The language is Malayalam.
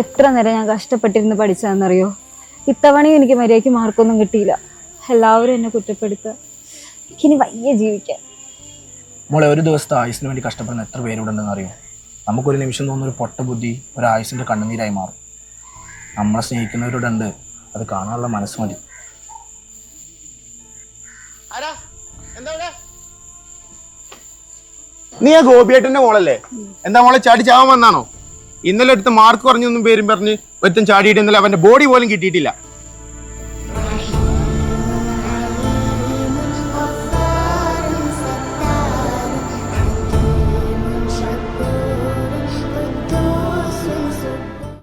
എത്ര നേരം ഞാൻ കഷ്ടപ്പെട്ടിരുന്ന് പഠിച്ചതെന്നറിയോ? ഇത്തവണയും എനിക്ക് മര്യാദയ്ക്ക് മാർക്കൊന്നും കിട്ടിയില്ല. എല്ലാവരും എന്നെ കുറ്റപ്പെടുത്തുക. എനിക്കിനി വയ്യ ജീവിക്കാൻ. മോളെ, ഒരു ദിവസത്തെ ആയുസിന് വേണ്ടി കഷ്ടപ്പെടുന്ന എത്ര പേരുണ്ടെന്ന് അറിയോ? നമുക്കൊരു നിമിഷം തോന്നുന്ന ഒരു പൊട്ട ബുദ്ധി ഒരു ആയുസിൻ്റെ കണ്ണുനീരായി മാറും. നമ്മളെ സ്നേഹിക്കുന്നവരോടുണ്ട്, അത് കാണാനുള്ള മനസ്സ് മതി. നീ ആ ഗോപിയേട്ടന്റെ മോളല്ലേ? എന്താ മോളെ ചാടി ചാവാൻ വന്നാണോ? ഇന്നലെ എടുത്ത് മാർക്ക് പറഞ്ഞൊന്നും പേരും പറഞ്ഞ് ഒരുത്തൻ ചാടിയിട്ട് ഇന്നലെ അവന്റെ ബോഡി പോലും കിട്ടിയിട്ടില്ല.